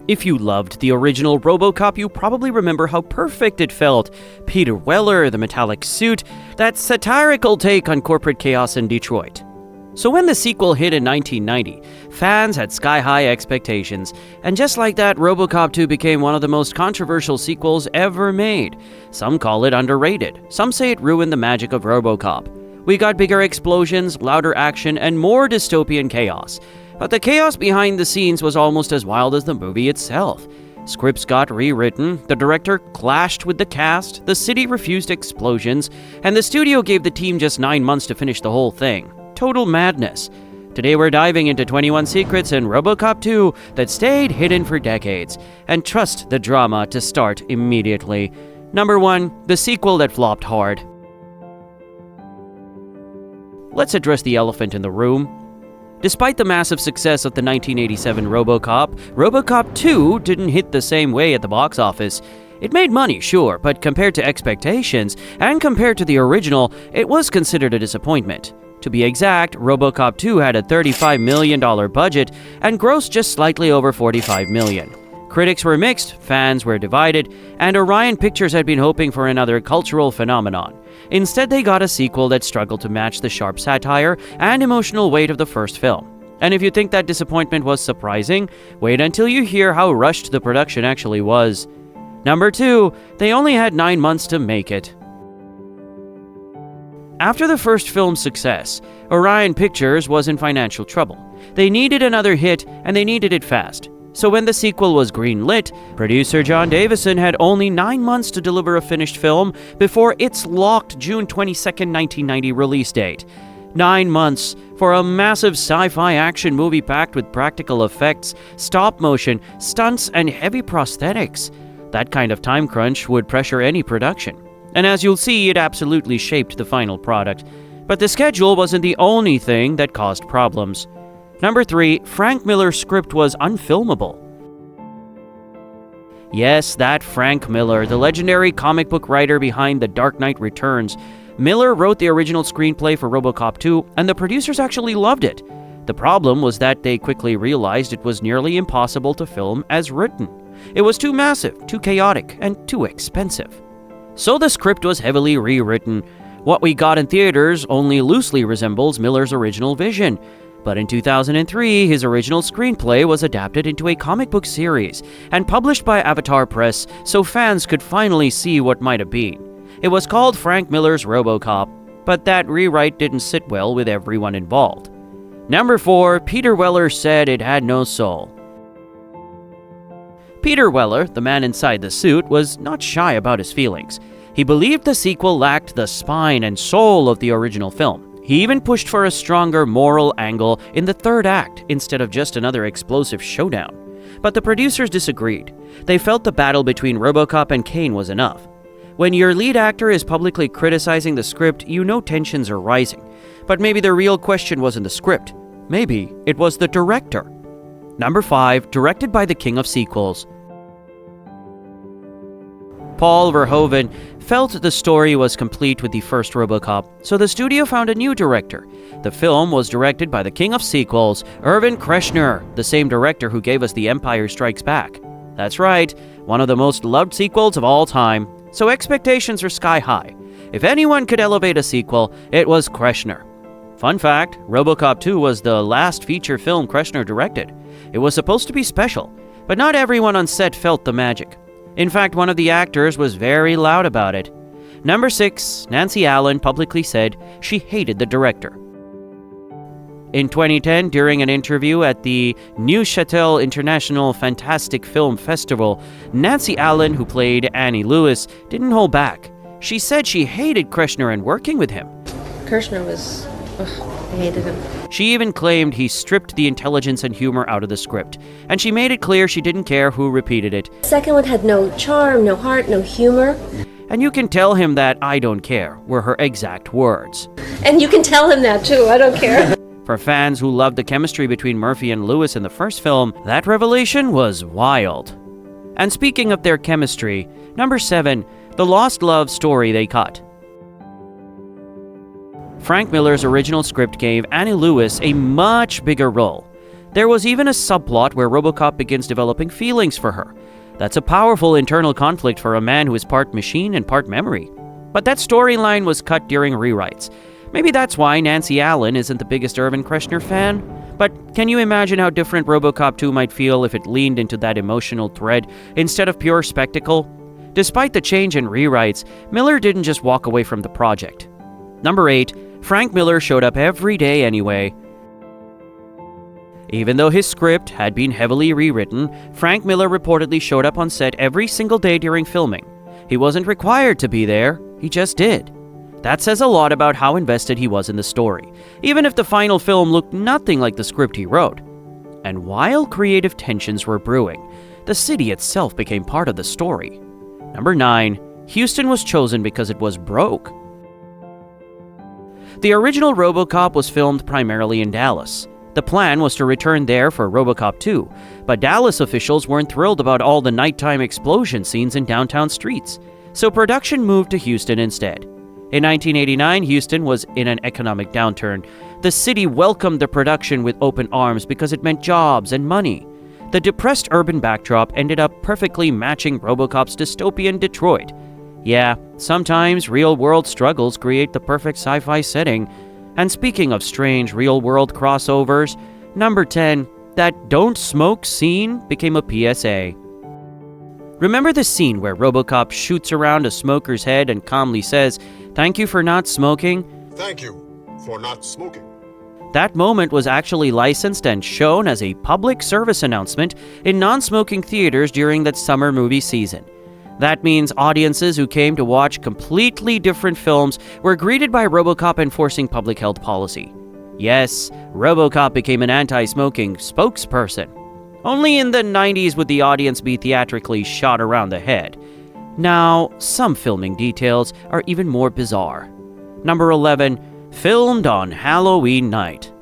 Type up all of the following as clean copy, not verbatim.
If you loved the original Robocop, you probably remember how perfect it felt. Peter Weller, the metallic suit, that satirical take on corporate chaos in Detroit. So when the sequel hit in 1990, fans had sky-high expectations, and just like that, Robocop 2 became one of the most controversial sequels ever made. Some call it underrated. Some say it ruined the magic of Robocop. We got bigger explosions, louder action, and more dystopian chaos. But the chaos behind the scenes was almost as wild as the movie itself. Scripts got rewritten, the director clashed with the cast, the city refused explosions, and the studio gave the team just 9 months to finish the whole thing. Total madness. Today we're diving into 21 secrets in Robocop 2 that stayed hidden for decades, and trust the drama to start immediately. Number 1, the sequel that flopped hard. Let's address the elephant in the room. Despite the massive success of the 1987 Robocop, Robocop 2 didn't hit the same way at the box office. It made money, sure, but compared to expectations, and compared to the original, it was considered a disappointment. To be exact, Robocop 2 had a $35 million budget and grossed just slightly over $45 million. Critics were mixed, fans were divided, and Orion Pictures had been hoping for another cultural phenomenon. Instead, they got a sequel that struggled to match the sharp satire and emotional weight of the first film. And if you think that disappointment was surprising, wait until you hear how rushed the production actually was. Number 2, they only had 9 months to make it. After the first film's success, Orion Pictures was in financial trouble. They needed another hit, and they needed it fast. So when the sequel was greenlit, producer John Davison had only 9 months to deliver a finished film before its locked June 22, 1990 release date. 9 months for a massive sci-fi action movie packed with practical effects, stop motion, stunts, and heavy prosthetics. That kind of time crunch would pressure any production. And as you'll see, it absolutely shaped the final product. But the schedule wasn't the only thing that caused problems. Number 3, Frank Miller's script was unfilmable. Yes, that Frank Miller, the legendary comic book writer behind The Dark Knight Returns. Miller wrote the original screenplay for Robocop 2, and the producers actually loved it. The problem was that they quickly realized it was nearly impossible to film as written. It was too massive, too chaotic, and too expensive. So the script was heavily rewritten. What we got in theaters only loosely resembles Miller's original vision. But in 2003, his original screenplay was adapted into a comic book series and published by Avatar Press so fans could finally see what might have been. It was called Frank Miller's Robocop, but that rewrite didn't sit well with everyone involved. Number 4, Peter Weller said it had no soul. Peter Weller, the man inside the suit, was not shy about his feelings. He believed the sequel lacked the spine and soul of the original film. He even pushed for a stronger moral angle in the third act instead of just another explosive showdown. But the producers disagreed. They felt the battle between Robocop and Kane was enough. When your lead actor is publicly criticizing the script, you know tensions are rising. But maybe the real question wasn't the script. Maybe it was the director. Number 5, directed by the king of sequels. Paul Verhoeven felt the story was complete with the first Robocop, so the studio found a new director. The film was directed by the king of sequels, Irvin Kershner, the same director who gave us The Empire Strikes Back. That's right, one of the most loved sequels of all time, so expectations are sky high. If anyone could elevate a sequel, it was Kershner. Fun fact, Robocop 2 was the last feature film Kershner directed. It was supposed to be special, but not everyone on set felt the magic. In fact, one of the actors was very loud about it. Number 6, Nancy Allen publicly said she hated the director. In 2010, during an interview at the Neuchâtel International Fantastic Film Festival, Nancy Allen, who played Annie Lewis, didn't hold back. She said she hated Kershner and working with him. Kershner was... I hated him. She even claimed he stripped the intelligence and humor out of the script, and she made it clear she didn't care who repeated it. The second one had no charm, no heart, no humor. And you can tell him that "I don't care" were her exact words. And you can tell him that too, I don't care. For fans who loved the chemistry between Murphy and Lewis in the first film, that revelation was wild. And speaking of their chemistry, number 7, the lost love story they cut. Frank Miller's original script gave Annie Lewis a much bigger role. There was even a subplot where Robocop begins developing feelings for her. That's a powerful internal conflict for a man who is part machine and part memory. But that storyline was cut during rewrites. Maybe that's why Nancy Allen isn't the biggest Irvin Kershner fan. But can you imagine how different Robocop 2 might feel if it leaned into that emotional thread instead of pure spectacle? Despite the change in rewrites, Miller didn't just walk away from the project. Number 8. Frank Miller showed up every day anyway. Even though his script had been heavily rewritten, Frank Miller reportedly showed up on set every single day during filming. He wasn't required to be there, he just did. That says a lot about how invested he was in the story, even if the final film looked nothing like the script he wrote. And while creative tensions were brewing, the city itself became part of the story. Number 9. Houston was chosen because it was broke. The original Robocop was filmed primarily in Dallas. The plan was to return there for Robocop 2, but Dallas officials weren't thrilled about all the nighttime explosion scenes in downtown streets, so production moved to Houston instead. In 1989, Houston was in an economic downturn. The city welcomed the production with open arms because it meant jobs and money. The depressed urban backdrop ended up perfectly matching Robocop's dystopian Detroit. Yeah, sometimes real-world struggles create the perfect sci-fi setting. And speaking of strange real-world crossovers, number 10, that don't smoke scene became a PSA. Remember the scene where Robocop shoots around a smoker's head and calmly says, "Thank you for not smoking"? Thank you for not smoking. That moment was actually licensed and shown as a public service announcement in non-smoking theaters during that summer movie season. That means audiences who came to watch completely different films were greeted by Robocop enforcing public health policy. Yes, Robocop became an anti-smoking spokesperson. Only in the 90s would the audience be theatrically shot around the head. Now, some filming details are even more bizarre. Number 11, filmed on Halloween night.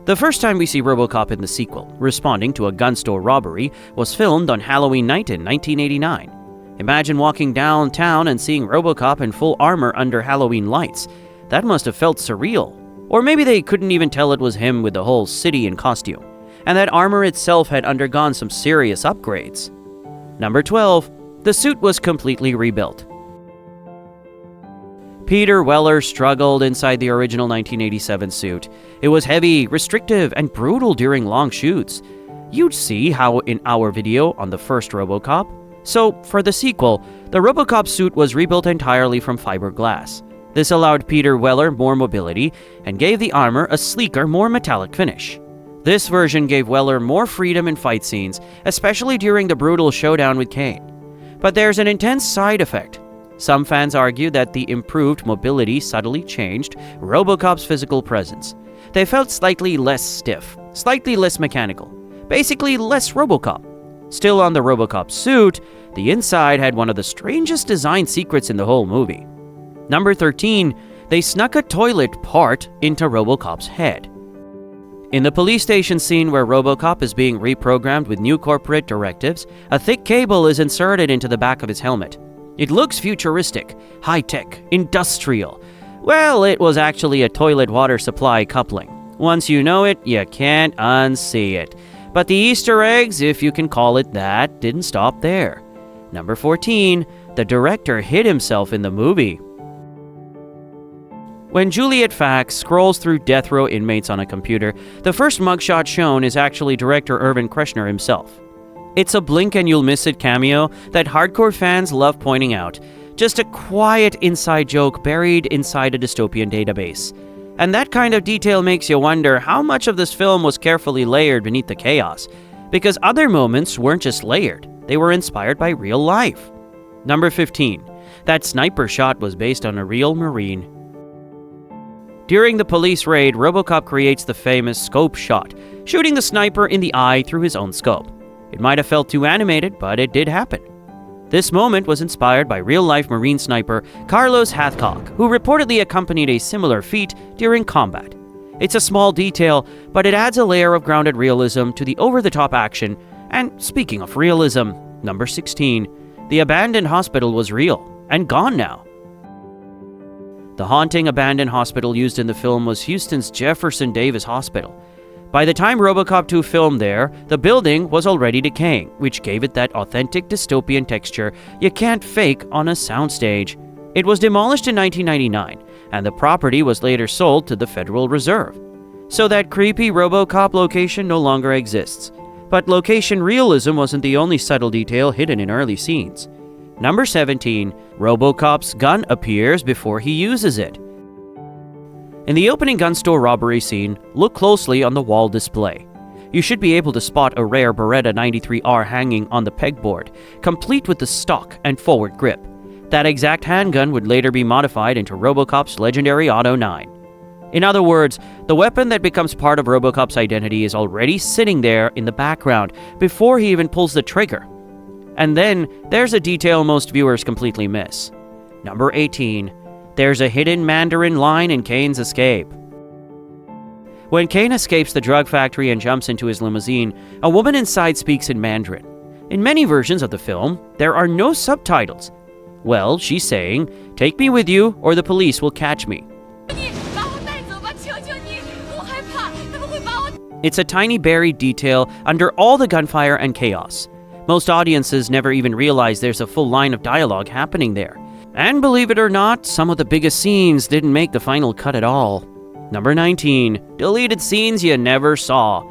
The first time we see Robocop in the sequel, responding to a gun store robbery, was filmed on Halloween night in 1989. Imagine walking downtown and seeing Robocop in full armor under Halloween lights. That must have felt surreal. Or maybe they couldn't even tell it was him with the whole city in costume. And that armor itself had undergone some serious upgrades. Number 12, the suit was completely rebuilt. Peter Weller struggled inside the original 1987 suit. It was heavy, restrictive, and brutal during long shoots. You'd see how in our video on the first Robocop. So, for the sequel, the Robocop suit was rebuilt entirely from fiberglass. This allowed Peter Weller more mobility and gave the armor a sleeker, more metallic finish. This version gave Weller more freedom in fight scenes, especially during the brutal showdown with Kane. But there's an intense side effect. Some fans argue that the improved mobility subtly changed Robocop's physical presence. They felt slightly less stiff, slightly less mechanical, basically less Robocop. Still on the Robocop suit, the inside had one of the strangest design secrets in the whole movie. Number 13, they snuck a toilet part into Robocop's head. In the police station scene where Robocop is being reprogrammed with new corporate directives, a thick cable is inserted into the back of his helmet. It looks futuristic, high-tech, industrial. Well, it was actually a toilet water supply coupling. Once you know it, you can't unsee it. But the Easter eggs, if you can call it that, didn't stop there. Number 14, the director hid himself in the movie. When Juliet Fax scrolls through death row inmates on a computer, the first mugshot shown is actually director Irvin Kershner himself. It's a blink and you'll miss it cameo that hardcore fans love pointing out. Just a quiet inside joke buried inside a dystopian database. And that kind of detail makes you wonder how much of this film was carefully layered beneath the chaos. Because other moments weren't just layered, they were inspired by real life. Number 15. That sniper shot was based on a real Marine. During the police raid, Robocop creates the famous scope shot, shooting the sniper in the eye through his own scope. It might have felt too animated, but it did happen. This moment was inspired by real-life Marine sniper Carlos Hathcock, who reportedly accompanied a similar feat during combat. It's a small detail, but it adds a layer of grounded realism to the over-the-top action. And speaking of realism, number 16, the abandoned hospital was real and gone now. The haunting abandoned hospital used in the film was Houston's Jefferson Davis Hospital. By the time Robocop 2 filmed there, the building was already decaying, which gave it that authentic dystopian texture you can't fake on a soundstage. It was demolished in 1999, and the property was later sold to the Federal Reserve. So that creepy Robocop location no longer exists. But location realism wasn't the only subtle detail hidden in early scenes. Number 17, Robocop's gun appears before he uses it. In the opening gun store robbery scene, look closely on the wall display. You should be able to spot a rare Beretta 93R hanging on the pegboard, complete with the stock and forward grip. That exact handgun would later be modified into Robocop's legendary Auto 9. In other words, the weapon that becomes part of Robocop's identity is already sitting there in the background before he even pulls the trigger. And then, there's a detail most viewers completely miss. Number 18. There's a hidden Mandarin line in Kane's escape. When Kane escapes the drug factory and jumps into his limousine, a woman inside speaks in Mandarin. In many versions of the film, there are no subtitles. Well, she's saying, "Take me with you, or the police will catch me." It's a tiny buried detail under all the gunfire and chaos. Most audiences never even realize there's a full line of dialogue happening there. And believe it or not, some of the biggest scenes didn't make the final cut at all. Number 19. Deleted scenes you never saw.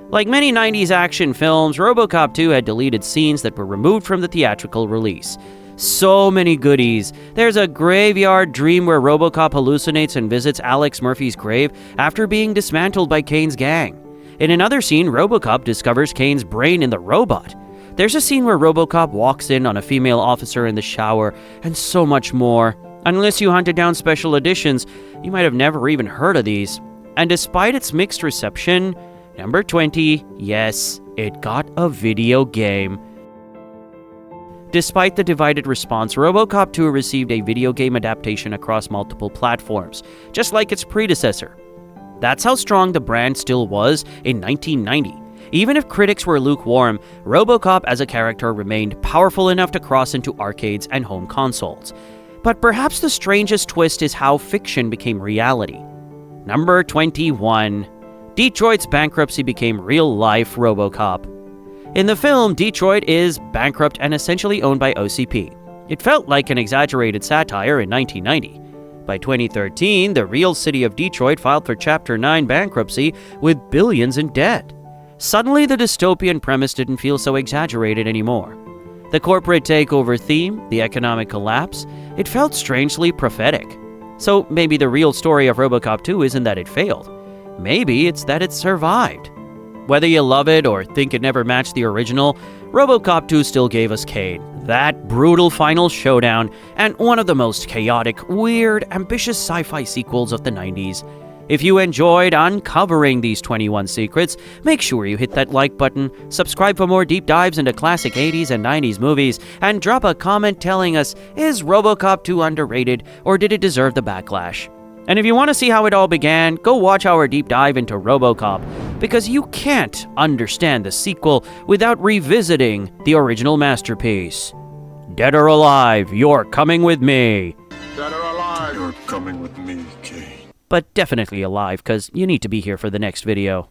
Like many 90s action films, Robocop 2 had deleted scenes that were removed from the theatrical release. So many goodies. There's a graveyard dream where Robocop hallucinates and visits Alex Murphy's grave after being dismantled by Kane's gang. In another scene, Robocop discovers Kane's brain in the robot. There's a scene where Robocop walks in on a female officer in the shower, and so much more. Unless you hunted down special editions, you might have never even heard of these. And despite its mixed reception, number 20, yes, it got a video game. Despite the divided response, Robocop 2 received a video game adaptation across multiple platforms, just like its predecessor. That's how strong the brand still was in 1990. Even if critics were lukewarm, Robocop as a character remained powerful enough to cross into arcades and home consoles. But perhaps the strangest twist is how fiction became reality. Number 21. Detroit's bankruptcy became real-life Robocop. In the film, Detroit is bankrupt and essentially owned by OCP. It felt like an exaggerated satire in 1990. By 2013, the real city of Detroit filed for Chapter 9 bankruptcy with billions in debt. Suddenly, the dystopian premise didn't feel so exaggerated anymore. The corporate takeover theme, the economic collapse, it felt strangely prophetic. So maybe the real story of Robocop 2 isn't that it failed. Maybe it's that it survived. Whether you love it or think it never matched the original, Robocop 2 still gave us Kane, that brutal final showdown, and one of the most chaotic, weird, ambitious sci-fi sequels of the 90s. If you enjoyed uncovering these 21 secrets, make sure you hit that like button, subscribe for more deep dives into classic 80s and 90s movies, and drop a comment telling us, is Robocop 2 underrated, or did it deserve the backlash? And if you want to see how it all began, go watch our deep dive into Robocop, because you can't understand the sequel without revisiting the original masterpiece. Dead or alive, you're coming with me. Dead or alive, you're coming with me, Kane. But definitely alive, because you need to be here for the next video.